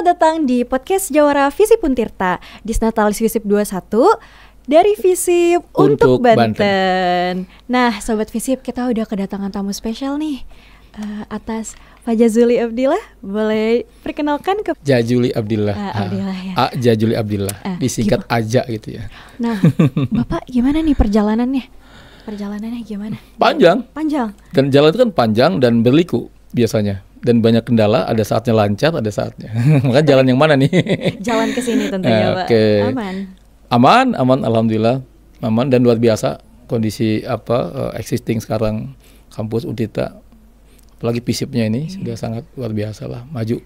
datang di podcast Jawara Visip Untirta Disnatalis Visip 21 dari Visip untuk Banten. Nah, Sobat Visip, kita udah kedatangan tamu spesial nih. Atas Pak Jazuli Abdillah, boleh perkenalkan ke Jazuli Abdillah. Abdillah ya. Jazuli Abdillah, disingkat Aja gitu ya. Nah, Bapak gimana nih perjalanannya? Perjalanannya gimana? Panjang. Dan jalan itu kan panjang dan berliku biasanya. Dan banyak kendala, ada saatnya lancar, ada saatnya. Makanya jalan yang mana nih? Jalan ke sini tentunya, Pak. Aman, alhamdulillah. Aman dan luar biasa kondisi existing sekarang kampus Untirta. Apalagi Visipnya ini sudah sangat luar biasa lah, maju.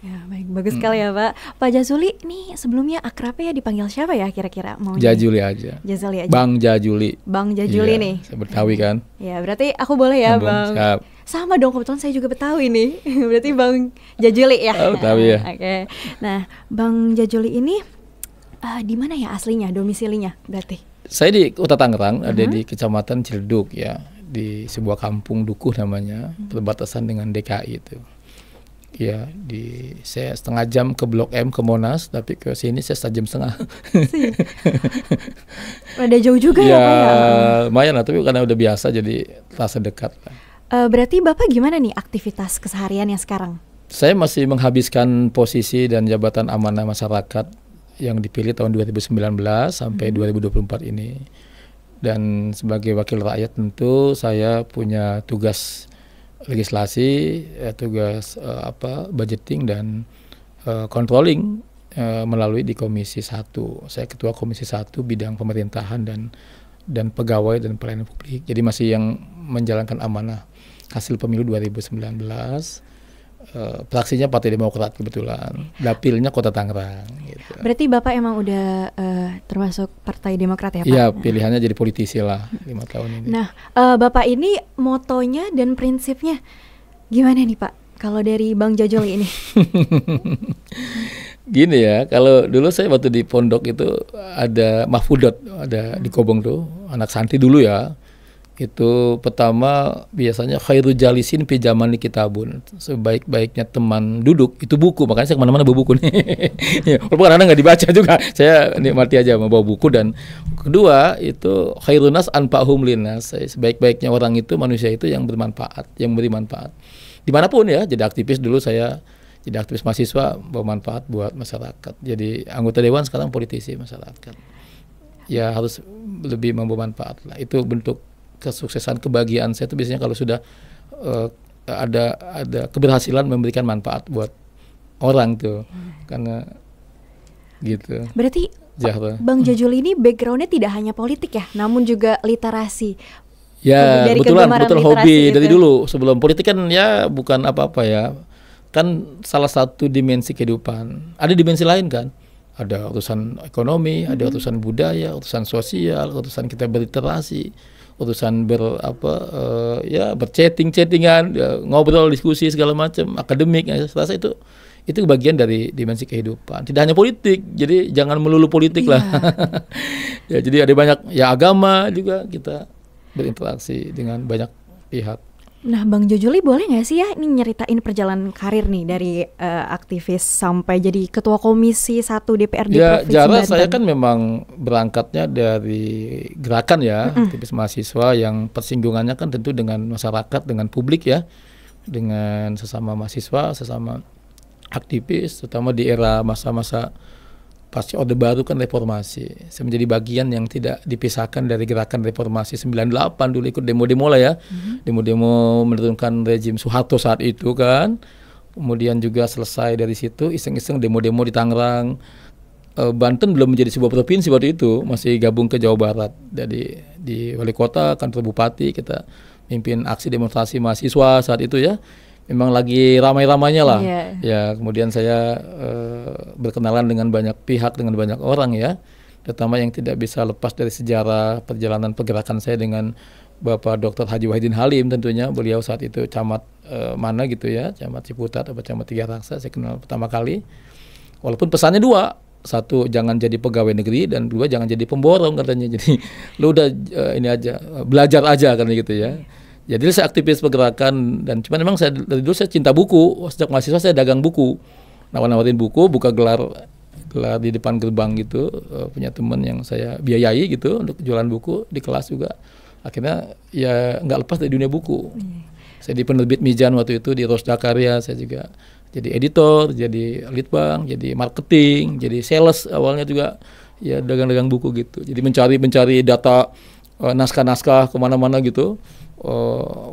Ya, bagus sekali ya, Pak. Pak Jazuli nih sebelumnya akrabnya dipanggil siapa ya kira-kira? Jazuli aja. Jazuli aja. Bang Jazuli. Bang Jazuli nih. Saya Betawi kan. Ya, berarti aku boleh ya, Bang. Siap. Sama dong, kebetulan saya juga Betawi nih. Berarti Bang Jazuli ya. Betawi ya. Oke. Nah, Bang Jazuli ini di mana ya aslinya, domisilinya berarti? Saya di Kota Tangerang, ada di Kecamatan Ciledug ya, di sebuah kampung Dukuh namanya, perbatasan dengan DKI itu. Ya, saya setengah jam ke Blok M ke Monas, tapi ke sini saya 1,5 jam. Rada jauh juga ya, Pak ya? Lumayan lah, tapi karena udah biasa jadi terasa dekat. Berarti Bapak gimana nih aktivitas kesehariannya sekarang? Saya masih menghabiskan posisi dan jabatan amanah masyarakat yang dipilih tahun 2019 sampai 2024 ini. Dan sebagai wakil rakyat tentu saya punya tugas legislasi, tugas budgeting dan controlling melalui di Komisi 1. Saya ketua Komisi 1 bidang pemerintahan dan pegawai dan pelayanan publik. Jadi masih yang menjalankan amanah hasil pemilu 2019. Fraksinya Partai Demokrat kebetulan, dapilnya Kota Tangerang gitu. Berarti Bapak emang udah termasuk Partai Demokrat ya, Pak? Iya, pilihannya jadi politisi lah 5 tahun ini. Nah, Bapak ini motonya dan prinsipnya gimana nih, Pak? Kalau dari Bang Jazuli ini? Gini ya, kalau dulu saya waktu di pondok itu ada Mahfudot, ada di Kobong tuh, anak santri dulu ya. Itu pertama biasanya khairu jalisin fi jamani kitabun, sebaik-baiknya teman duduk itu buku, makanya saya kemana-mana bawa buku nih. Walaupun kadang-kadang nggak dibaca juga, saya nikmati aja membawa buku. Dan kedua itu khairunas anfa'hum linnas, sebaik-baiknya orang itu, manusia itu yang bermanfaat, yang memberi manfaat dimanapun ya. Jadi aktivis dulu saya jadi aktivis mahasiswa, bawa manfaat buat masyarakat. Jadi anggota dewan, sekarang politisi masyarakat. Ya harus lebih membawa manfaat lah. Itu bentuk kesuksesan, kebahagiaan saya itu biasanya kalau sudah ada keberhasilan memberikan manfaat buat orang tuh, karena gitu. Berarti Bang Jazuli ini backgroundnya tidak hanya politik ya, namun juga literasi. Ya, betul hobi itu dari dulu. Sebelum politik kan ya bukan apa-apa ya, kan salah satu dimensi kehidupan. Ada dimensi lain kan. Ada urusan ekonomi, ada urusan budaya, urusan sosial, urusan kita berliterasi, urusan berchattingan, ngobrol, diskusi segala macam, akademik. Saya rasa itu bagian dari dimensi kehidupan. Tidak hanya politik, jadi jangan melulu politik lah. Ya, jadi ada banyak ya agama juga, kita berinteraksi dengan banyak pihak. Nah, Bang Jazuli boleh nggak sih ya ini nyeritain perjalanan karir nih dari aktivis sampai jadi ketua Komisi 1 DPRD Provinsi Banten? Saya kan memang berangkatnya dari gerakan ya, aktivis mahasiswa yang persinggungannya kan tentu dengan masyarakat, dengan publik ya, dengan sesama mahasiswa, sesama aktivis, terutama di era masa-masa pasca Orde Baru kan reformasi. Saya menjadi bagian yang tidak dipisahkan dari gerakan reformasi 98, dulu ikut demo-demo lah ya. Demo-demo menurunkan rezim Soeharto saat itu kan. Kemudian juga selesai dari situ iseng-iseng demo-demo di Tangerang. Banten belum menjadi sebuah provinsi waktu itu, masih gabung ke Jawa Barat. Jadi di wali kota, kantor bupati, kita mimpin aksi demonstrasi mahasiswa saat itu ya. Memang lagi ramai-ramainya lah. Ya, kemudian saya berkenalan dengan banyak pihak, dengan banyak orang ya, terutama yang tidak bisa lepas dari sejarah perjalanan pergerakan saya dengan Bapak Dr. Haji Wahidin Halim tentunya. Beliau saat itu camat mana gitu ya, camat Ciputat atau camat Tiga Raksa, saya kenal pertama kali. Walaupun pesannya dua, satu jangan jadi pegawai negeri, dan dua jangan jadi pemborong katanya. Jadi lu udah ini aja, belajar aja kan gitu ya. Jadi saya aktivis pergerakan, dan cuman memang saya dari dulu saya cinta buku. Sejak mahasiswa saya dagang buku. nawar-nawarin buku, buka gelar di depan gerbang gitu, punya teman yang saya biayai gitu untuk jualan buku di kelas juga. Akhirnya ya nggak lepas dari dunia buku. Saya di penerbit Mizan waktu itu, di Rosda Karya saya juga jadi editor, jadi litbang, jadi marketing, jadi sales awalnya juga, ya dagang-dagang buku gitu. Jadi mencari data naskah-naskah kemana-mana gitu,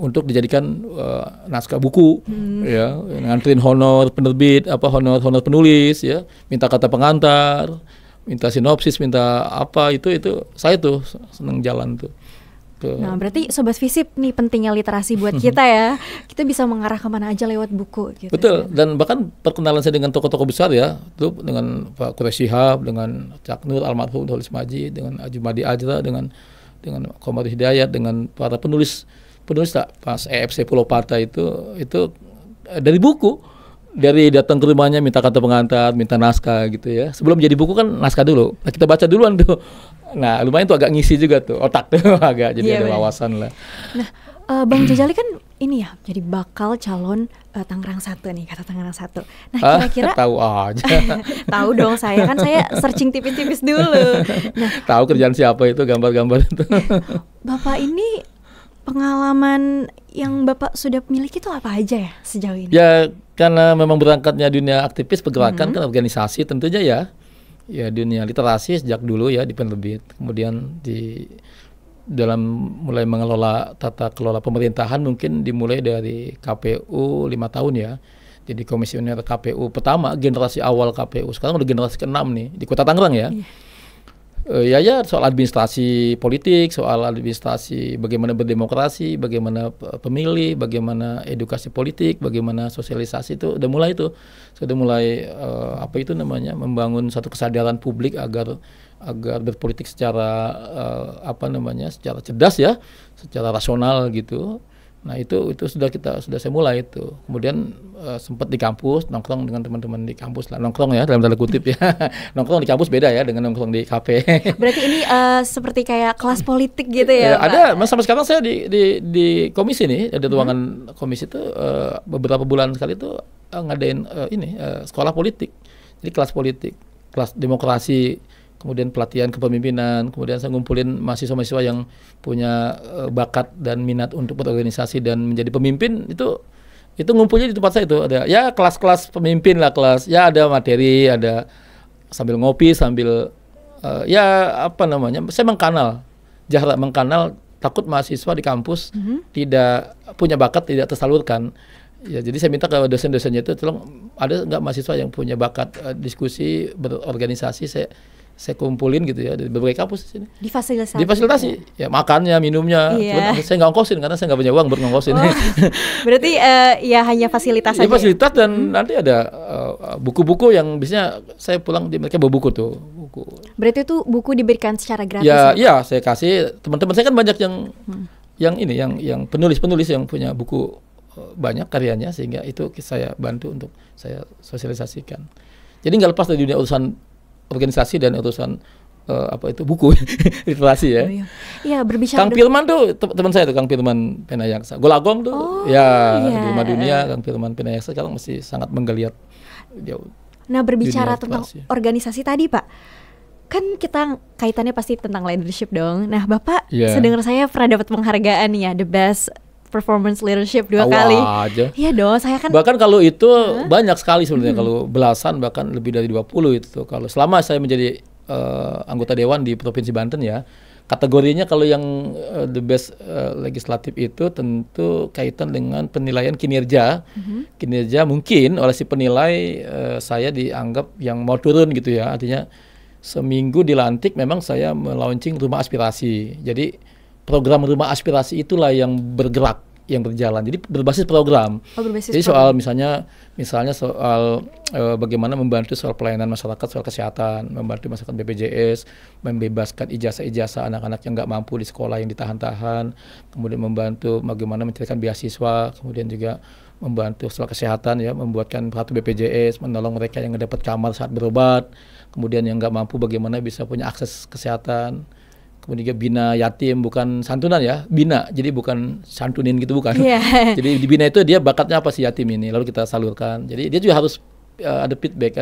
untuk dijadikan naskah buku, ya nganterin honor penerbit, honor penulis, ya minta kata pengantar, minta sinopsis, minta apa, itu saya tuh seneng jalan tuh. Nah, berarti Sobat Visip nih pentingnya literasi buat kita ya. Kita bisa mengarah kemana aja lewat buku gitu. Betul, dan bahkan perkenalan saya dengan tokoh-tokoh besar ya, itu dengan Pak Quraish Shihab, dengan Cak Nur almarhum Dholis Majid, dengan Ajumadi Ajra, dengan Komar Hidayat, dengan para penulis pas EFC Pulau Parta itu dari buku, dari datang ke rumahnya minta kata pengantar, minta naskah gitu ya. Sebelum jadi buku kan naskah dulu. Nah, kita baca duluan tuh. Nah, lumayan tuh agak ngisi juga tuh otak tuh agak jadi ada wawasan lah. Nah, Bang Jajali kan ini ya jadi bakal calon Tangerang 1 nih, kata Tangerang 1. Nah, kira-kira tahu aja. Tahu dong, saya searching tipis-tipis dulu. Nah, tahu kerjaan siapa itu, gambar-gambar itu. Bapak ini pengalaman yang Bapak sudah miliki itu apa aja ya sejauh ini? Ya, karena memang berangkatnya dunia aktivis pergerakan kan organisasi tentunya ya dunia literasi sejak dulu ya di penerbit, kemudian dalam mulai mengelola tata kelola pemerintahan mungkin dimulai dari KPU 5 tahun ya. Jadi komisioner KPU pertama, generasi awal KPU, sekarang udah generasi ke-6 nih di Kota Tangerang ya. Ya soal administrasi politik, soal administrasi bagaimana berdemokrasi, bagaimana pemilih, bagaimana edukasi politik, bagaimana sosialisasi, itu udah mulai tuh. Sudah mulai membangun satu kesadaran publik agar berpolitik secara secara cerdas ya, secara rasional gitu. Nah, itu sudah saya mulai itu. Kemudian sempat di kampus nongkrong dengan teman-teman di kampus lah, nongkrong ya dalam tanda kutip ya. Nongkrong di kampus beda ya dengan nongkrong di kafe. Berarti ini seperti kayak kelas politik gitu ya, Pak? Ada, sampai sekarang saya di komisi nih, ada ruangan komisi itu beberapa bulan sekali itu ngadain sekolah politik. Jadi kelas politik, kelas demokrasi, kemudian pelatihan kepemimpinan, kemudian saya ngumpulin mahasiswa-mahasiswa yang punya bakat dan minat untuk berorganisasi dan menjadi pemimpin, itu ngumpulnya di tempat saya itu. Ada ya kelas-kelas pemimpin lah, ada materi, ada sambil ngopi, sambil saya mengkanal takut mahasiswa di kampus tidak punya bakat, tidak tersalurkan. Ya, jadi saya minta ke dosen-dosennya itu, tolong ada nggak mahasiswa yang punya bakat diskusi, berorganisasi, saya kumpulin gitu ya dari berbagai kampus di sini. Difasilitasi. Ya makannya, minumnya. Iya. Saya nggak ongkosin karena saya nggak punya uang buat ngongkosin. Berarti ya hanya fasilitas saja. Fasilitas dan nanti ada buku-buku yang biasanya saya pulang mereka bawa buku tuh. Berarti itu buku diberikan secara gratis? Ya, saya kasih teman-teman saya kan banyak yang penulis-penulis yang punya buku banyak karyanya, sehingga itu saya bantu untuk saya sosialisasikan. Jadi nggak lepas dari dunia urusan organisasi dan urusan buku literasi ya. Iya, berbicara. Kang Firman tuh teman saya tuh, Kang Firman Penayaksa. Golagong tuh di Rumah Dunia, Kang Firman Penayaksa sekarang masih sangat menggeliat jauh. Nah, berbicara tentang organisasi tadi, Pak, kan kita kaitannya pasti tentang leadership dong. Nah, Bapak sedengar saya pernah dapat penghargaan ya, the best performance leadership 2 kali. Iya dong, saya kan. Bahkan kalau itu banyak sekali sebenarnya, kalau belasan bahkan lebih dari 20 itu. Kalau selama saya menjadi anggota dewan di Provinsi Banten ya, kategorinya kalau yang the best legislatif itu tentu kaitan dengan penilaian kinerja. Kinerja mungkin oleh si penilai saya dianggap yang mau turun gitu ya. Artinya seminggu dilantik memang saya melaunching rumah aspirasi. Jadi program rumah aspirasi itulah yang bergerak, yang berjalan. Jadi berbasis program. Jadi soal misalnya soal bagaimana membantu soal pelayanan masyarakat, soal kesehatan, membantu masyarakat BPJS, membebaskan ijazah-ijazah anak-anak yang nggak mampu di sekolah yang ditahan-tahan, kemudian membantu bagaimana mencarikan beasiswa, kemudian juga membantu soal kesehatan ya, membuatkan kartu BPJS, menolong mereka yang nggak dapat kamar saat berobat, kemudian yang nggak mampu bagaimana bisa punya akses kesehatan. Kemudian juga bina yatim, bukan santunan ya, bina, jadi bukan santunin gitu, bukan. Jadi di bina itu dia bakatnya apa si yatim ini, lalu kita salurkan. Jadi dia juga harus ada feedback,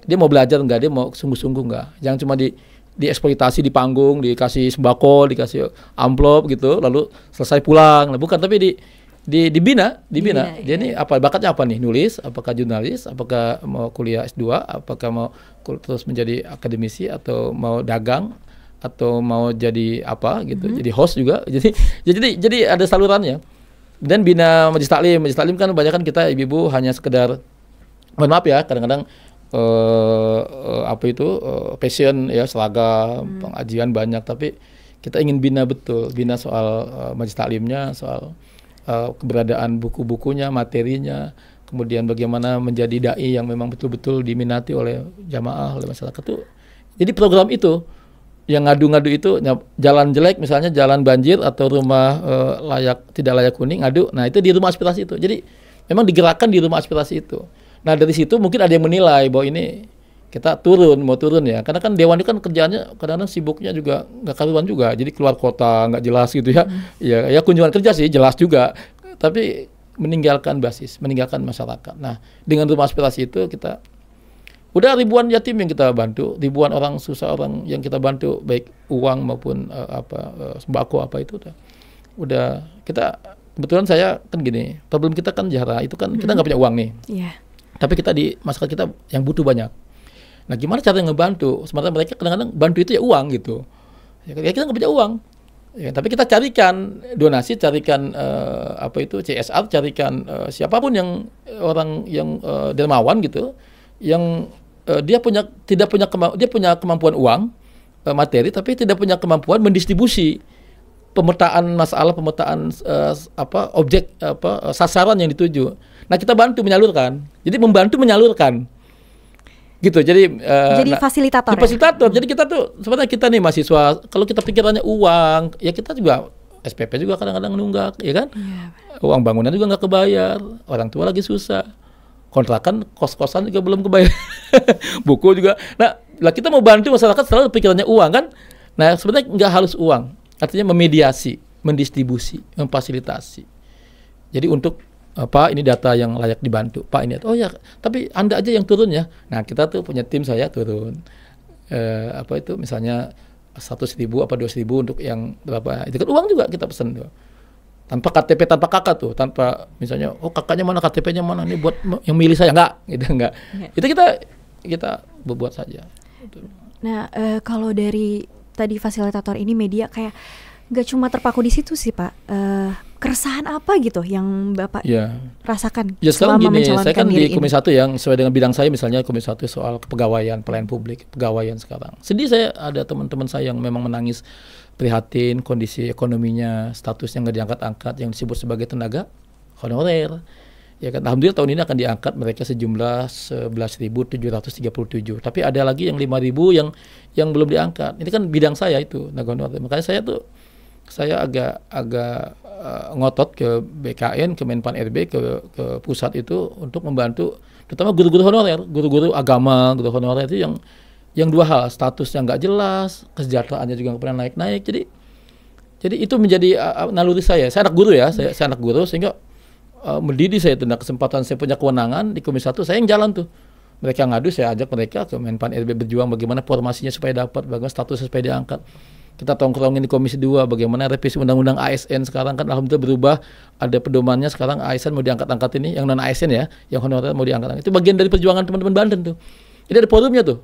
dia mau belajar nggak, dia mau sungguh-sungguh nggak, jangan cuma dieksploitasi di panggung, dikasih sembako, dikasih amplop gitu, lalu selesai pulang. Nah, bukan, tapi dibina. Dia ini apa bakatnya, apa nih, nulis, apakah jurnalis, apakah mau kuliah S2, apakah mau terus menjadi akademisi, atau mau dagang, atau mau jadi apa gitu, jadi host juga. Jadi ada salurannya. Dan bina majelis taklim kan banyak kan kita ibu-ibu hanya sekedar, mohon maaf ya, kadang-kadang passion ya, seragam, pengajian banyak, tapi kita ingin bina betul, bina soal majelis taklimnya, soal keberadaan buku-bukunya, materinya, kemudian bagaimana menjadi dai yang memang betul-betul diminati oleh jamaah, oleh masyarakat tuh. Jadi program itu yang ngadu-ngadu itu, jalan jelek misalnya, jalan banjir atau rumah tidak layak huni, ngadu. Nah, itu di rumah aspirasi itu. Jadi memang digerakkan di rumah aspirasi itu. Nah, dari situ mungkin ada yang menilai bahwa ini kita mau turun ya. Karena kan Dewan itu kan kerjaannya kadang-kadang sibuknya juga nggak karuan juga. Jadi keluar kota nggak jelas gitu ya. Ya kunjungan kerja sih jelas juga. Tapi meninggalkan basis, meninggalkan masyarakat. Nah, dengan rumah aspirasi itu kita udah ribuan yatim yang kita bantu, ribuan orang susah orang yang kita bantu, baik uang maupun sembako apa itu udah kita. Kebetulan saya kan gini, problem kita kan Zahra itu kan kita nggak punya uang nih. Tapi kita di masyarakat kita yang butuh banyak. Nah, gimana cara ngebantu? Sementara mereka kadang-kadang bantu itu ya uang gitu. Ya kita nggak punya uang. Ya, tapi kita carikan donasi, carikan CSR, carikan siapapun yang orang yang dermawan gitu, yang dia punya kemampuan uang, materi, tapi tidak punya kemampuan mendistribusi pemetaan masalah, pemetaan objek, sasaran yang dituju. Nah, kita bantu menyalurkan. Jadi membantu menyalurkan. Gitu. Jadi fasilitator. Fasilitator. Jadi kita tuh sebenarnya kita nih mahasiswa, kalau kita pikirannya uang, ya kita juga SPP juga kadang-kadang nunggak, ya kan? Uang bangunan juga nggak kebayar, orang tua lagi susah. Kontrakan, kos-kosan juga belum kebayar. Buku juga. Nah, kita mau bantu masyarakat selalu pikirannya uang kan? Nah, sebenarnya nggak harus uang. Artinya memediasi, mendistribusi, memfasilitasi. Jadi untuk ini data yang layak dibantu, Pak ini. Oh ya, tapi Anda aja yang turun ya. Nah, kita tuh punya tim, saya turun. Misalnya 100.000 apa 200.000 untuk yang berapa. Itu kan uang juga kita pesan tuh. Tanpa KTP, tanpa kakak tuh, tanpa misalnya, kakaknya mana, KTP-nya mana, ini buat yang milih saya, enggak. Itu kita berbuat saja. Nah, kalau dari tadi fasilitator ini media kayak nggak cuma terpaku di situ sih Pak. Keresahan apa gitu yang Bapak rasakan selama menjalankan saya kan di ini? Komisi 1 yang sesuai dengan bidang saya, misalnya Komisi 1 soal kepegawaian, pelayanan publik, pegawaian sekarang. Sedih saya, ada teman-teman saya yang memang menangis prihatin kondisi ekonominya, statusnya nggak diangkat-angkat, yang disebut sebagai tenaga honorer. Ya kan, alhamdulillah tahun ini akan diangkat mereka sejumlah 11.737. Tapi ada lagi yang 5.000 yang belum diangkat. Ini kan bidang saya itu, tenaga honorer. Makanya saya agak ngotot ke BKN, ke Menpan RB, ke pusat itu untuk membantu, terutama guru-guru honorer, guru-guru agama, guru honorer itu yang dua hal, statusnya nggak jelas, kesejahteraannya juga nggak pernah naik-naik. Jadi itu menjadi naluri saya. Saya anak guru ya, saya anak guru, sehingga mendidik saya itu. Nah, kesempatan saya punya kewenangan di Komisi 1, saya yang jalan tuh. Mereka ngadu, saya ajak mereka ke Menpan RB berjuang bagaimana formasinya supaya dapat, bagaimana statusnya supaya diangkat. Kita tongkrongin di Komisi 2 bagaimana revisi undang-undang ASN sekarang kan alhamdulillah berubah, ada pedomannya sekarang ASN mau diangkat-angkat ini, yang non ASN ya, yang honorer mau diangkat. Itu bagian dari perjuangan teman-teman Banten tuh. Jadi ada forumnya tuh.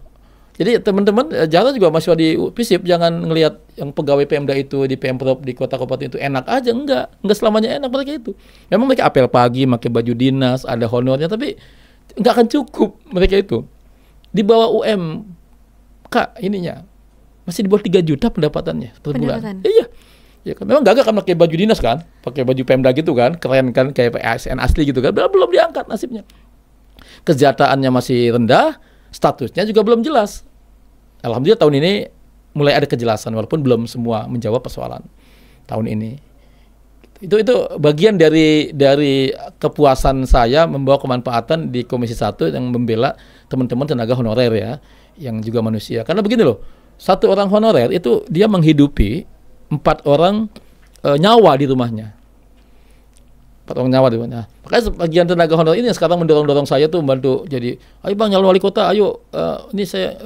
Jadi teman-teman Zahra juga mahasiswa di FISIP, jangan ngelihat yang pegawai Pemda itu di Pemprov di kota kabupaten itu enak aja, enggak selamanya enak mereka itu. Memang mereka apel pagi, pakai baju dinas, ada honornya, tapi enggak akan cukup mereka itu. Di bawah UMK ininya masih di bawah 3 juta pendapatannya per bulan. Iya. Ya kan memang gagah kan pakai baju dinas kan, pakai baju Pemda gitu kan, keren kan kayak ASN asli gitu kan. Belum diangkat nasibnya. Kesejahteraannya masih rendah, statusnya juga belum jelas. Alhamdulillah tahun ini mulai ada kejelasan walaupun belum semua menjawab persoalan tahun ini. Itu bagian dari kepuasan saya membawa kemanfaatan di Komisi 1 yang membela teman-teman tenaga honorer ya, yang juga manusia. Karena begini loh, satu orang honorer itu dia menghidupi 4 orang nyawa di rumahnya. potong nyawa di mana. Makanya sebagian tenaga honor ini yang sekarang mendorong saya tuh membantu. Jadi, ayo Bang calon wali kota, ayo ini saya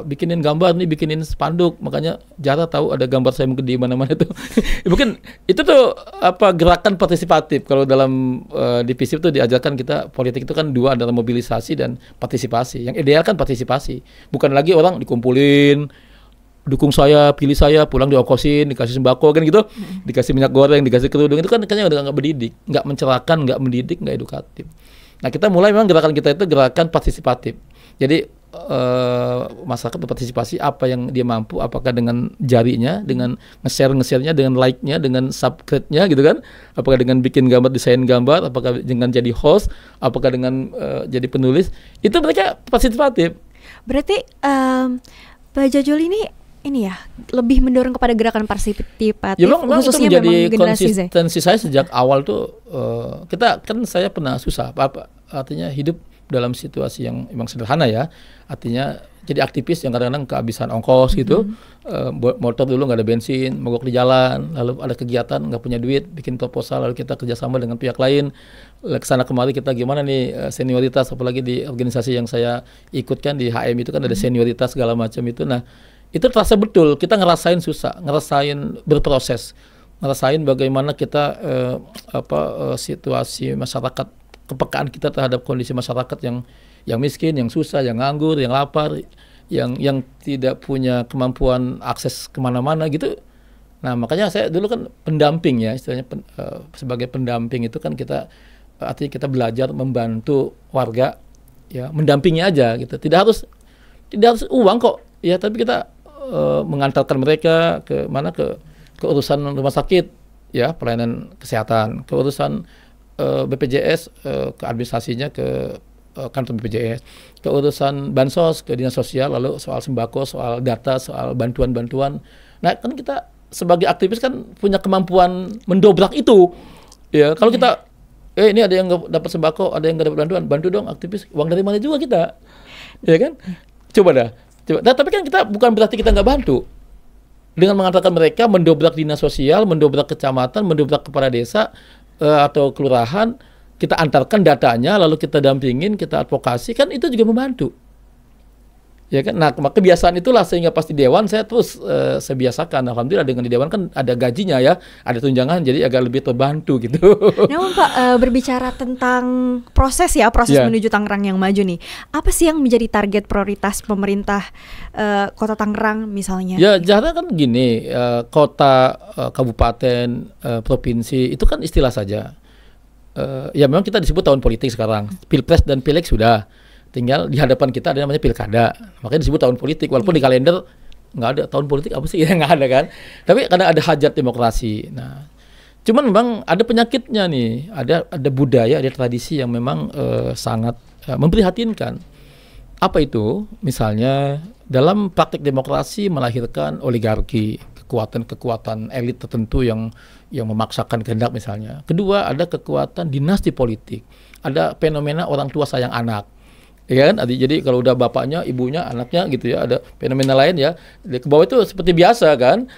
bikinin gambar, nih bikinin spanduk. Makanya Jara tahu ada gambar saya mungkin di mana-mana tuh. Mungkin itu tuh gerakan partisipatif. Kalau dalam di FISIP tuh diajarkan kita politik itu kan dua, adalah mobilisasi dan partisipasi. Yang ideal kan partisipasi. Bukan lagi orang dikumpulin, dukung saya, pilih saya, pulang diongkosin, dikasih sembako kan gitu, dikasih minyak goreng, dikasih kerudung, itu kan kayaknya udah nggak mendidik, nggak mencerahkan, nggak mendidik, nggak edukatif. Nah kita mulai memang gerakan kita itu gerakan partisipatif. Jadi masyarakat berpartisipasi apa yang dia mampu, apakah dengan jarinya, dengan nge-share-nya, dengan like-nya, dengan subscribe-nya gitu kan, apakah dengan bikin gambar, desain gambar, apakah dengan jadi host, apakah dengan jadi penulis, itu mereka partisipatif. Berarti Pak Jajul ini ya lebih mendorong kepada gerakan partisipatif, ya, khususnya itu menjadi konsistensi saya sejak awal tuh. Saya pernah susah, artinya hidup dalam situasi yang memang sederhana ya, artinya jadi aktivis yang kadang-kadang kehabisan ongkos gitu, motor dulu nggak ada bensin, mogok di jalan, lalu ada kegiatan nggak punya duit, bikin proposal, lalu kita kerjasama dengan pihak lain, kesana kemari kita gimana nih senioritas, apalagi di organisasi yang saya ikutkan di HM itu kan ada senioritas segala macam itu. Nah itu terasa betul, kita ngerasain susah, ngerasain berproses, ngerasain bagaimana kita situasi masyarakat, kepekaan kita terhadap kondisi masyarakat yang miskin, yang susah, yang nganggur, yang lapar, yang tidak punya kemampuan akses kemana-mana gitu. Nah makanya saya dulu kan pendamping ya, istilahnya sebagai pendamping itu kan kita artinya kita belajar membantu warga ya, mendampingi aja gitu, tidak harus uang kok ya, tapi kita mengantarkan mereka ke mana, ke urusan rumah sakit ya, pelayanan kesehatan, ke urusan BPJS, ke administrasinya ke kantor BPJS, ke urusan bansos ke dinas sosial, lalu soal sembako, soal data, soal bantuan-bantuan. Nah kan kita sebagai aktivis kan punya kemampuan mendobrak itu ya. Kalau kita ini ada yang nggak dapat sembako, ada yang nggak dapat bantuan, bantu dong aktivis, uang dari mana juga kita ya kan, coba. Nah, tapi kan kita bukan berarti kita nggak bantu. Dengan mengantarkan mereka, mendobrak dinas sosial, mendobrak kecamatan, mendobrak kepala desa atau kelurahan, kita antarkan datanya, lalu kita dampingin, kita advokasi, kan itu juga membantu. Ya kan? Nah, kebiasaan itulah sehingga pasti dewan saya terus saya biasakan. Alhamdulillah dengan di dewan kan ada gajinya ya, ada tunjangan, jadi agak lebih terbantu gitu. Namun Pak, berbicara tentang proses menuju Tangerang yang maju nih, apa sih yang menjadi target prioritas pemerintah Kota Tangerang misalnya? Ya, Jakarta kan gini, kota, kabupaten, provinsi itu kan istilah saja. Ya memang kita disebut tahun politik sekarang, pilpres dan pileg sudah. Tinggal di hadapan kita ada namanya pilkada, makanya disebut tahun politik. Walaupun di kalender nggak ada tahun politik apa sih, ya nggak ada kan. Tapi kadang ada hajat demokrasi. Nah, cuman memang ada penyakitnya nih, ada budaya, ada tradisi yang memang sangat memprihatinkan. Apa itu? Misalnya dalam praktik demokrasi melahirkan oligarki, kekuatan elit tertentu yang memaksakan kehendak misalnya. Kedua, ada kekuatan dinasti politik, ada fenomena orang tua sayang anak. Ya kan, jadi kalau udah bapaknya, ibunya, anaknya gitu ya, ada fenomena lain ya. Ke bawah itu seperti biasa kan,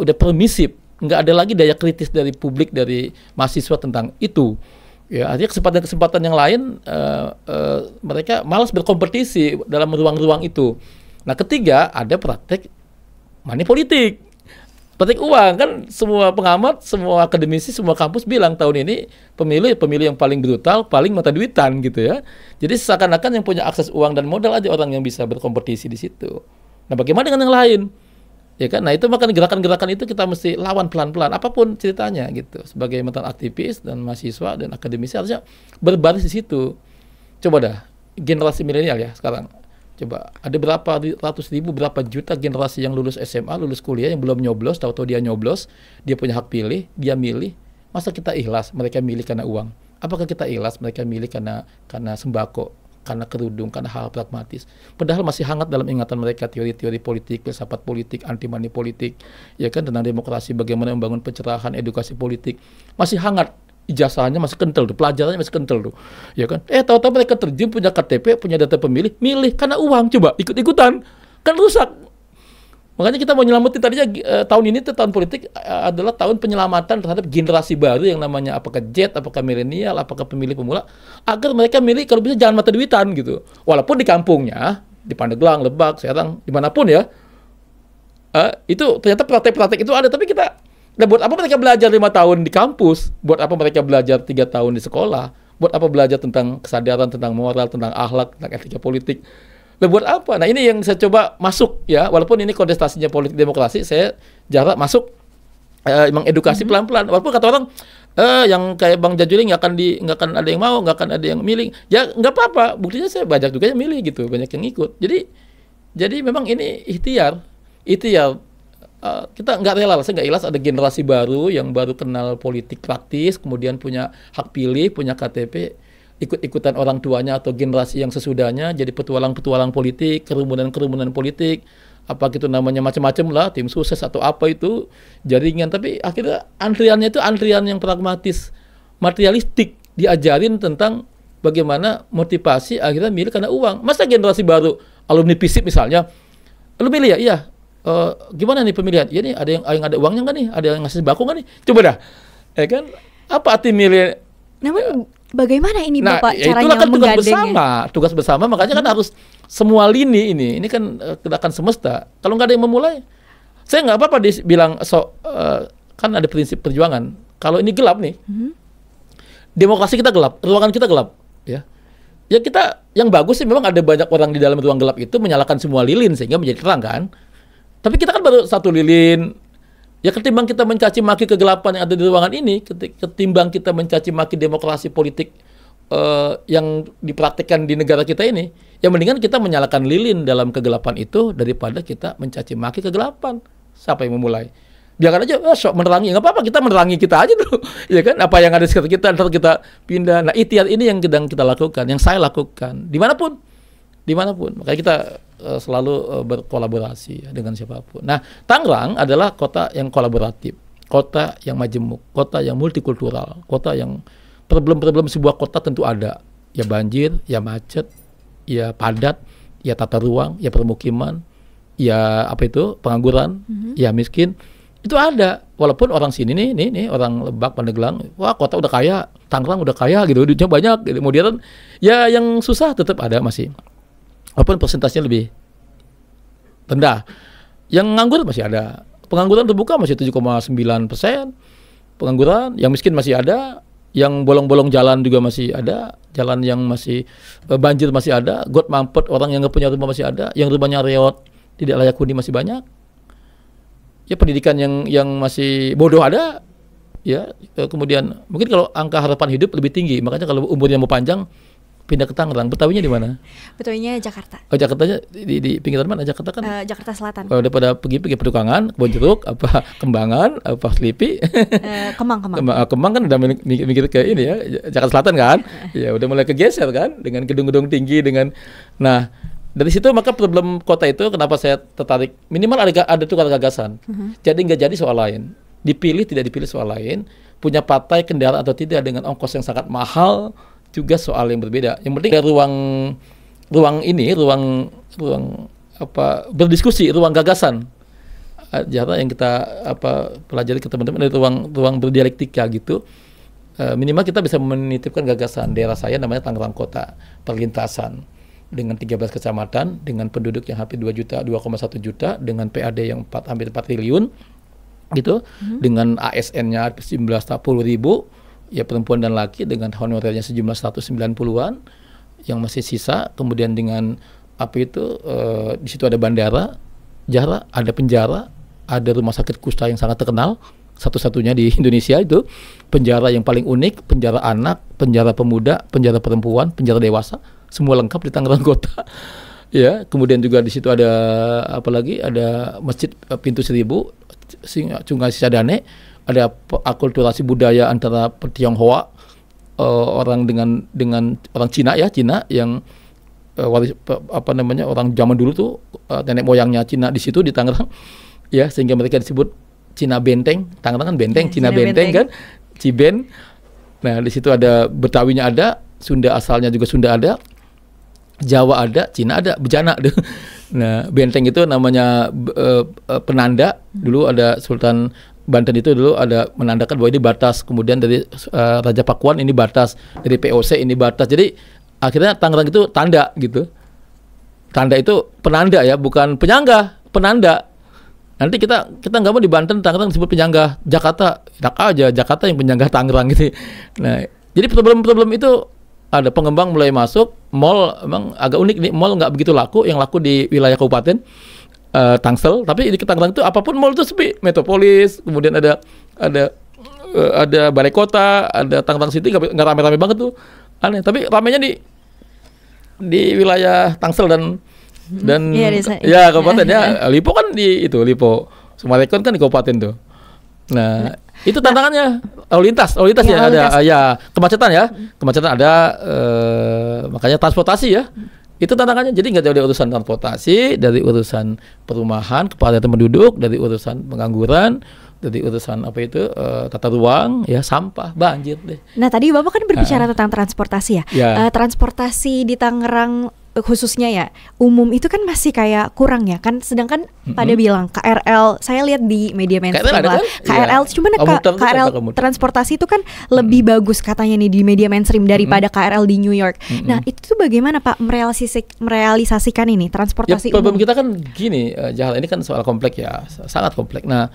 udah permisif, nggak ada lagi daya kritis dari publik, dari mahasiswa tentang itu. Ya, artinya kesempatan yang lain mereka malas berkompetisi dalam ruang-ruang itu. Nah, ketiga ada praktek money politik. Praktik uang kan, semua pengamat, semua akademisi, semua kampus bilang tahun ini pemilu yang paling brutal, paling mata duitan gitu ya. Jadi seakan-akan yang punya akses uang dan modal aja orang yang bisa berkompetisi di situ. Nah, bagaimana dengan yang lain? Ya kan? Nah, itu makanya gerakan-gerakan itu kita mesti lawan pelan-pelan, apapun ceritanya gitu. Sebagai mantan aktivis dan mahasiswa dan akademisi harusnya berbaris di situ. Coba dah, generasi milenial ya sekarang. Coba, ada berapa ratus ribu, berapa juta generasi yang lulus SMA, lulus kuliah, yang belum nyoblos, tahu-tahu dia nyoblos, dia punya hak pilih, dia milih. Masa kita ikhlas mereka milih karena uang? Apakah kita ikhlas mereka milih karena sembako, karena kerudung, karena hal pragmatis? Padahal masih hangat dalam ingatan mereka teori-teori politik, filsafat politik, anti money politik, ya kan, tentang demokrasi, bagaimana membangun pencerahan, edukasi politik, masih hangat. Ijazahnya masih kental tuh, pelajarannya masih kental tuh, ya kan? Tahu-tahu mereka terjun, punya KTP, punya data pemilih, milih karena uang, coba ikut-ikutan, kan rusak. Makanya kita mau nyelamatin tadinya tahun ini tuh tahun politik adalah tahun penyelamatan terhadap generasi baru yang namanya apakah Z, apakah milenial, apakah pemilih pemula, agar mereka milih kalau bisa jangan mata duitan gitu. Walaupun di kampungnya, di Pandeglang, Lebak, Serang, dimanapun ya, itu ternyata praktek-praktek itu ada. Tapi kita, nah buat apa mereka belajar 5 tahun di kampus? Buat apa mereka belajar 3 tahun di sekolah? Buat apa belajar tentang kesadaran, tentang moral, tentang akhlak, tentang etika politik? Nah, buat apa? Nah, ini yang saya coba masuk ya, walaupun ini kontestasinya politik demokrasi, saya jarak masuk mengedukasi pelan-pelan. Walaupun kata orang yang kayak Bang Jajuli nggak akan ada yang mau, nggak akan ada yang milih. Ya nggak apa-apa. Buktinya saya banyak juga yang milih gitu, banyak yang ikut. Jadi memang ini ikhtiar. Kita nggak rela, saya nggak ikhlas ada generasi baru yang baru kenal politik praktis, kemudian punya hak pilih, punya KTP, ikut-ikutan orang tuanya atau generasi yang sesudahnya jadi petualang-petualang politik, kerumunan-kerumunan politik, apa gitu namanya macam-macam lah, tim sukses atau apa itu, jaringan. Tapi akhirnya antriannya itu antrian yang pragmatis, materialistik, diajarin tentang bagaimana motivasi akhirnya milih karena uang. Masa generasi baru, alumni FISIP misalnya, lu milih ya? Iya. Gimana nih pemilihan? Ya nih, ada yang ada uangnya nggak nih? Ada yang ngasih sembako nggak nih? Coba dah, ya kan? Apa arti milih? Namun bagaimana ini Bapak caranya itulah kan menggandengnya? tugas bersama, makanya kan harus semua lini ini kan gerakan semesta. Kalau nggak ada yang memulai, saya nggak apa-apa bilang kan ada prinsip perjuangan. Kalau ini gelap nih, demokrasi kita gelap, ruangan kita gelap, ya. Ya kita yang bagus sih memang ada banyak orang di dalam ruang gelap itu menyalakan semua lilin sehingga menjadi terang kan. Tapi kita kan baru satu lilin. Ya ketimbang kita mencaci maki kegelapan yang ada di ruangan ini, ketimbang kita mencaci maki demokrasi politik yang dipraktikkan di negara kita ini, ya mendingan kita menyalakan lilin dalam kegelapan itu daripada kita mencaci maki kegelapan. Siapa yang memulai? Biarkan aja, sok menerangi, nggak apa-apa, kita menerangi kita aja dulu, ya kan? Apa yang ada di sekitar kita, ntar kita pindah. Nah, ikhtiar ini yang sedang kita lakukan, yang saya lakukan, dimanapun. Makanya kita selalu berkolaborasi ya, dengan siapapun. Nah, Tangerang adalah kota yang kolaboratif, kota yang majemuk, kota yang multikultural, kota yang problem-problem sebuah kota tentu ada. Ya banjir, ya macet, ya padat, ya tata ruang, ya permukiman, ya apa itu pengangguran, ya miskin. Itu ada. Walaupun orang sini nih orang Lebak, Pandeglang, wah kota udah kaya, Tangerang udah kaya gitu, duitnya banyak gitu. Kemudian ya yang susah tetap ada masih. Walaupun persentasenya lebih rendah. Yang nganggur masih ada. Pengangguran terbuka masih 7,9%. Pengangguran, yang miskin masih ada. Yang bolong-bolong jalan juga masih ada. Jalan yang masih banjir masih ada. Got mampet, orang yang nggak punya rumah masih ada. Yang rumahnya reot, tidak layak huni masih banyak. Ya pendidikan yang masih bodoh ada. Ya, kemudian mungkin kalau angka harapan hidup lebih tinggi. Makanya kalau umurnya mau panjang, pindah ke Tangerang. Betawinya di mana? Betawinya Jakarta. Oh, Jakartanya di pinggiran mana? Jakarta kan? Jakarta Selatan. Udah pada pergi Petukangan, Kebon Jeruk, apa Kembangan, apa Selipi. Kemang kan udah mikir ke ini ya, Jakarta Selatan kan? Ya udah mulai kegeser kan dengan gedung-gedung tinggi dengan. Nah, dari situ maka problem kota itu kenapa saya tertarik, minimal ada tukar gagasan. Jadi nggak jadi soal lain. Dipilih tidak dipilih soal lain, punya partai kendaraan atau tidak dengan ongkos yang sangat mahal juga soal yang berbeda. Yang penting ada ruang berdiskusi, ruang gagasan. Jarang yang kita pelajari ke teman-teman dari ruang berdialektika gitu. Minimal kita bisa menitipkan gagasan. Daerah saya namanya Tangerang Kota, perlintasan dengan 13 kecamatan, dengan penduduk yang hampir 2,1 juta, dengan PAD yang hampir 4 triliun gitu, dengan ASN-nya 19,10 ribu. Ya perempuan dan laki dengan honorernya sejumlah 190-an yang masih sisa. Kemudian dengan di situ ada bandara, ada penjara, ada rumah sakit kusta yang sangat terkenal, satu-satunya di Indonesia itu, penjara yang paling unik, penjara anak, penjara pemuda, penjara perempuan, penjara dewasa, semua lengkap di Tangerang Kota. Ya, kemudian juga di situ ada ada Masjid Pintu Seribu, Sungai Cisadane. Ada akulturasi budaya antara Tionghoa, orang dengan orang Cina yang orang zaman dulu tuh nenek moyangnya Cina di situ di Tangerang, ya sehingga mereka disebut Cina Benteng. Tangerang kan benteng, ya, Cina Benteng kan, Ciben. Nah di situ ada Betawinya ada, Sunda asalnya juga Sunda ada, Jawa ada, Cina ada, bejana Nah, benteng itu namanya penanda. Dulu ada Sultan Banten itu dulu ada menandakan bahwa ini batas. Kemudian dari Raja Pakuan ini batas, dari POC ini batas. Jadi akhirnya Tangerang itu tanda gitu. Tanda itu penanda ya, bukan penyangga, penanda. Nanti kita nggak mau di Banten, Tangerang disebut penyangga. Jakarta, enak aja, Jakarta yang penyangga Tangerang gitu. Nah, jadi problem-problem itu ada, pengembang mulai masuk, mall emang agak unik nih, mall nggak begitu laku, yang laku di wilayah kabupaten Tangsel, tapi di Tangerang itu apapun mall itu sepi, Metropolis, kemudian ada Balai Kota, ada Tangerang City, nggak rame-rame banget tuh, aneh. Tapi ramenya di wilayah Tangsel dan ya kabupaten ya, Lipo kan di itu, Lipo, Sumarekon kan di kabupaten tuh. Nah, itu tantangannya, lalu lintas ya, ada ya kemacetan ada, makanya transportasi ya, itu tantangannya. Jadi nggak jauh dari urusan transportasi, dari urusan perumahan, kepadatan penduduk, dari urusan pengangguran, dari urusan tata ruang, ya sampah, banjir deh. Nah tadi Bapak kan berbicara tentang transportasi ya. Transportasi di Tangerang khususnya ya umum itu kan masih kayak kurang ya kan, sedangkan pada bilang KRL, saya lihat di media mainstream lah KRL, cuman KRL transportasi itu kan lebih bagus katanya nih di media mainstream daripada KRL di New York. Nah itu tuh bagaimana Pak merealisasikan ini transportasi ya, problem umum? kita kan gini, Jahal, ini kan soal kompleks ya, sangat kompleks. Nah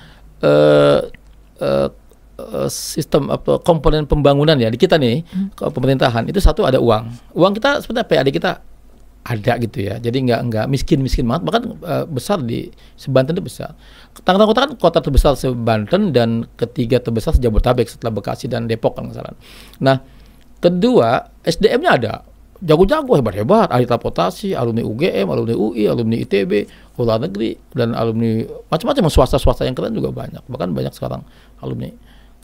sistem komponen pembangunan ya di kita nih, pemerintahan itu satu, ada uang kita sebenarnya PAD kita ada gitu ya, jadi nggak miskin banget, bahkan besar di Banten itu besar. Tangerang Kota kan kota terbesar se-Banten dan ketiga terbesar se-Jabodetabek setelah Bekasi dan Depok kalau nggak salah. Nah, kedua SDM-nya ada, jago-jago, hebat-hebat, ahli transportasi, alumni UGM, alumni UI, alumni ITB, luar negeri, dan alumni macam-macam, swasta yang keren juga banyak, bahkan banyak sekarang alumni.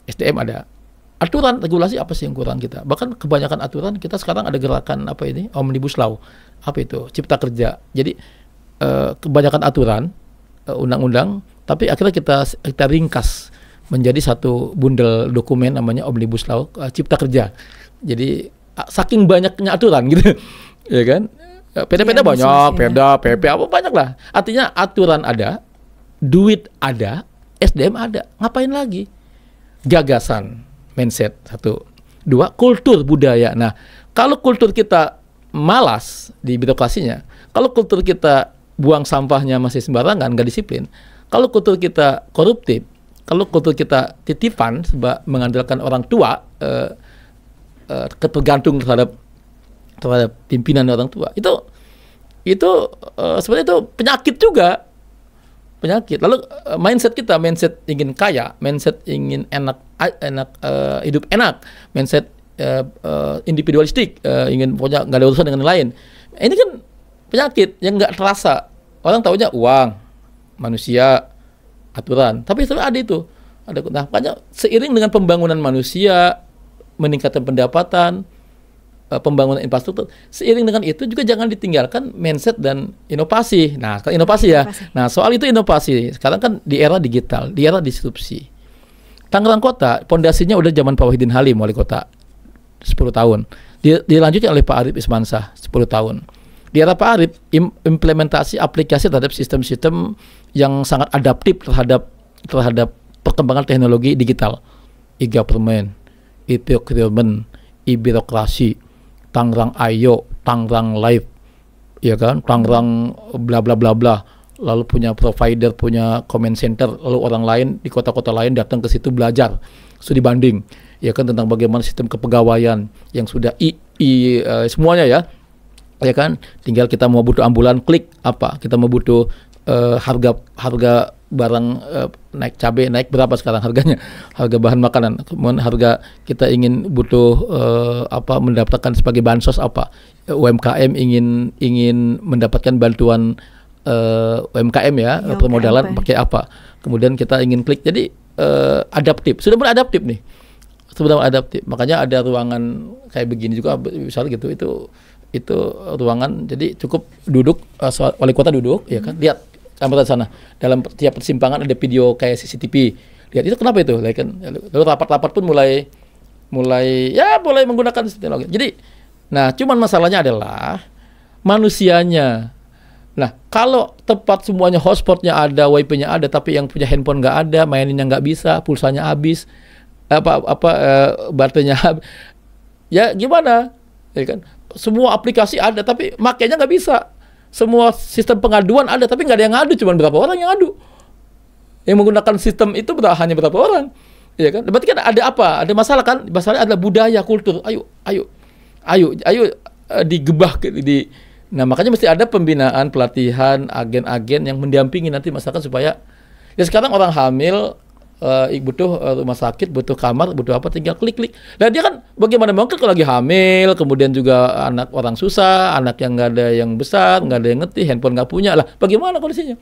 SDM ada. Aturan regulasi apa sih yang kurang kita? Bahkan kebanyakan aturan kita sekarang ada gerakan Omnibus Law. Apa itu? Cipta kerja. Jadi kebanyakan aturan undang-undang, tapi akhirnya kita ringkas menjadi satu bundel dokumen namanya Omnibus Law, Cipta Kerja. Jadi saking banyaknya aturan gitu. Ya kan? Peda-peda ya, banyak, Perda, PP apa banyak lah. Artinya aturan ada, duit ada, SDM ada. Ngapain lagi? Gagasan, mindset, satu. Dua, kultur budaya. Nah, kalau kultur kita malas di birokrasinya, kalau kultur kita buang sampahnya masih sembarangan, nggak disiplin, kalau kultur kita koruptif, kalau kultur kita titipan, sebab mengandalkan orang tua, ketergantung terhadap pimpinan orang tua, itu sebenarnya itu penyakit juga. Penyakit. Lalu mindset kita, mindset ingin kaya, mindset ingin hidup enak, mindset individualistik, ingin pokoknya nggak ada urusan dengan yang lain. Ini kan penyakit yang nggak terasa. Orang taunya uang, manusia, aturan. Tapi sebenarnya ada itu. Nah, makanya seiring dengan pembangunan manusia, meningkatkan pendapatan, pembangunan infrastruktur, seiring dengan itu juga jangan ditinggalkan mindset dan inovasi. Nah, inovasi ya. Nah, soal itu inovasi. Sekarang kan di era digital, di era disrupsi. Tangerang Kota, pondasinya udah zaman Pak Wahidin Halim, wali kota, 10 tahun. Dilanjutkan oleh Pak Arif Ismansah, 10 tahun. Di era Pak Arif, implementasi aplikasi terhadap sistem-sistem yang sangat adaptif terhadap perkembangan teknologi digital. E-government, e-procurement, e-birokrasi, Tangerang Ayo, Tangerang Live, ya kan, Tangerang bla bla bla bla, lalu punya provider, punya comment center, lalu orang lain di kota-kota lain datang ke situ belajar, studi banding, ya kan, tentang bagaimana sistem kepegawaian yang sudah semuanya ya kan, tinggal kita mau butuh ambulan, klik apa, kita mau butuh harga barang naik, cabai naik berapa sekarang harganya, harga bahan makanan, kemudian harga kita ingin butuh mendapatkan sebagai bansos apa, UMKM ingin mendapatkan bantuan UMKM ya, permodalan pakai apa, kemudian kita ingin klik. Jadi adaptif, sudah mulai adaptif nih, makanya ada ruangan kayak begini juga misalnya gitu, itu ruangan, jadi cukup duduk, wali kota duduk, ya kan, lihat kamera sana, dalam tiap persimpangan ada video kayak CCTV, lihat itu kenapa itu, lalu rapat-rapat pun mulai menggunakan teknologi. Jadi, nah cuman masalahnya adalah manusianya Nah, kalau tempat semuanya hotspotnya ada, wifi-nya ada, tapi yang punya handphone nggak ada, maininnya nggak bisa, pulsanya habis, baterainya habis, ya gimana? Ya kan? Semua aplikasi ada, tapi makainya nggak bisa. Semua sistem pengaduan ada, tapi nggak ada yang ngadu, cuma berapa orang yang ngadu. Yang menggunakan sistem itu hanya berapa orang, ya kan? Berarti kan ada apa? Ada masalah kan? Masalahnya adalah budaya, kultur. Ayo digebah Nah, makanya mesti ada pembinaan, pelatihan, agen-agen yang mendampingi nanti masyarakat supaya ya sekarang orang hamil butuh rumah sakit, butuh kamar, butuh apa, tinggal klik-klik. Nah, dia kan bagaimana mungkin kalau lagi hamil, kemudian juga anak orang susah, anak yang nggak ada yang besar, nggak ada yang ngerti, handphone nggak punya lah, bagaimana kondisinya?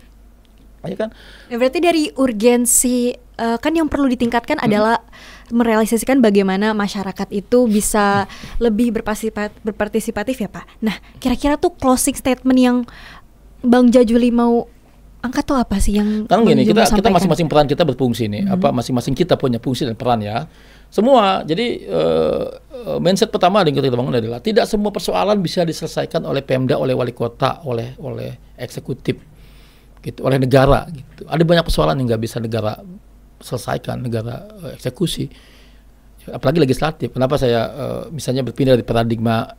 Ya kan? Ya, berarti dari urgensi kan yang perlu ditingkatkan adalah merealisasikan bagaimana masyarakat itu bisa lebih berpartisipatif ya Pak. Nah, kira-kira tuh closing statement yang Bang Jajuli mau angkat tuh apa sih yang kan gini, kita masing-masing peran kita berfungsi nih, masing-masing kita punya fungsi dan peran ya. Semua. Jadi mindset pertama yang kita bangun adalah tidak semua persoalan bisa diselesaikan oleh Pemda, oleh wali kota, oleh eksekutif gitu, oleh negara gitu. Ada banyak persoalan yang nggak bisa negara selesaikan, negara eksekusi, apalagi legislatif. Kenapa saya misalnya berpindah dari paradigma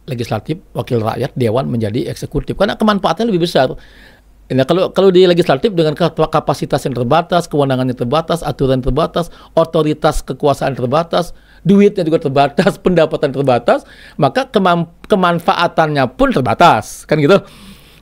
legislatif, wakil rakyat, dewan menjadi eksekutif? Karena kemanfaatannya lebih besar. Nah, kalau di legislatif dengan kapasitas yang terbatas, kewenangan yang terbatas, aturan terbatas, otoritas kekuasaan terbatas, duitnya juga terbatas, pendapatan terbatas, maka kemanfaatannya pun terbatas, kan gitu.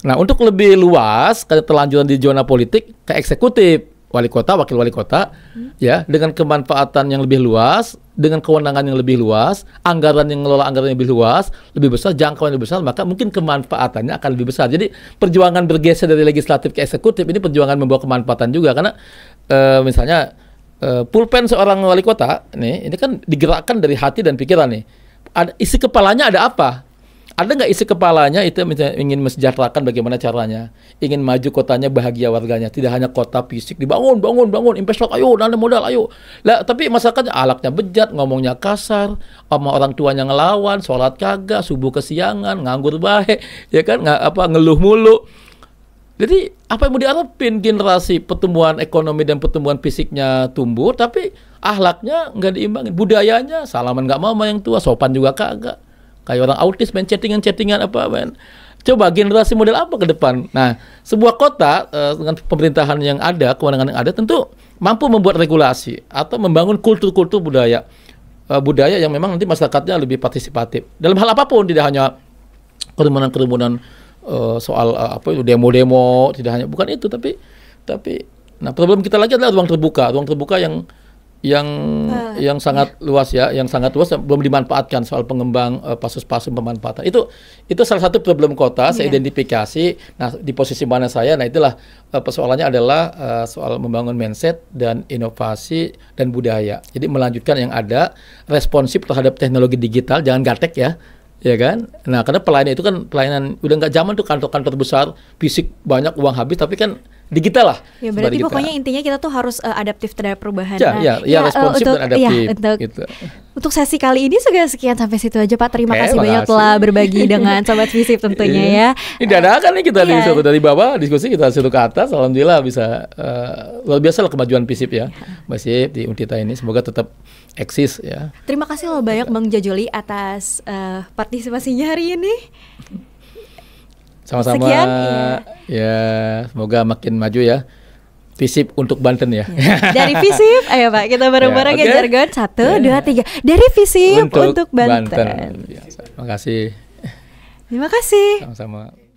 Nah, untuk lebih luas, keterlanjuran di zona politik ke eksekutif, wali kota, wakil wali kota, ya, dengan kemanfaatan yang lebih luas, dengan kewenangan yang lebih luas, anggaran yang ngelola anggaran yang lebih luas, lebih besar, jangkauan yang lebih besar, maka mungkin kemanfaatannya akan lebih besar. Jadi perjuangan bergeser dari legislatif ke eksekutif ini perjuangan membawa kemanfaatan juga, karena misalnya pulpen seorang wali kota nih, ini kan digerakkan dari hati dan pikiran nih. Isi kepalanya ada apa? Ada nggak isi kepalanya itu misalnya ingin mensejahterakan bagaimana caranya, ingin maju kotanya, bahagia warganya, tidak hanya kota fisik dibangun, investor, ayo, nanda modal, ayo. Lah, tapi masyarakatnya alaknya bejat, ngomongnya kasar, sama orang tuanya ngelawan, sholat kagak, subuh kesiangan, nganggur baik, ya kan, ngeluh mulu. Jadi apa yang mau diharapin generasi pertumbuhan ekonomi dan pertumbuhan fisiknya tumbuh, tapi akhlaknya nggak diimbangin, budayanya salaman nggak mau sama yang tua, sopan juga kagak. Kayak orang autis main chattingan apa men. Coba generasi model apa ke depan? Nah, sebuah kota dengan pemerintahan yang ada, kewenangan yang ada, tentu mampu membuat regulasi atau membangun kultur-kultur budaya yang memang nanti masyarakatnya lebih partisipatif. Dalam hal apapun, tidak hanya kerumunan-kerumunan soal demo-demo, tidak hanya bukan itu, tapi nah problem kita lagi adalah ruang terbuka yang sangat luas ya, yang sangat luas belum dimanfaatkan soal pengembang pasus-pasus pemanfaatan. Itu salah satu problem kota, saya identifikasi. Nah, di posisi mana saya? Nah, itulah persoalannya adalah soal membangun mindset dan inovasi dan budaya. Jadi melanjutkan yang ada, responsif terhadap teknologi digital, jangan gatek ya kan? Nah, karena pelayanan itu kan pelayanan udah nggak zaman tuh kantor-kantor besar, fisik banyak, uang habis, tapi kan digital lah. Ya, berarti pokoknya intinya kita tuh harus adaptif terhadap perubahan. Ya, responsif dan adaptif. Gitu. Untuk sesi kali ini sekian sampai situ aja Pak. Terima kasih banyak telah berbagi dengan Sobat Visip tentunya ya. Ini dadakan nih kita disuruh dari bawah diskusi, kita suruh ke atas. Alhamdulillah bisa luar biasa lah kemajuan Visip ya. Visip di Untita ini semoga tetap eksis ya. Terima kasih loh banyak Bang Jajuli atas partisipasinya hari ini. Sama-sama. Sekian, ya semoga makin maju ya. Visip untuk Banten ya. Dari Visip, ayo Pak kita bareng-bareng ya, jargon 1, 2, 3. Dari Visip untuk Banten. Ya, terima kasih. Terima kasih. Sama-sama.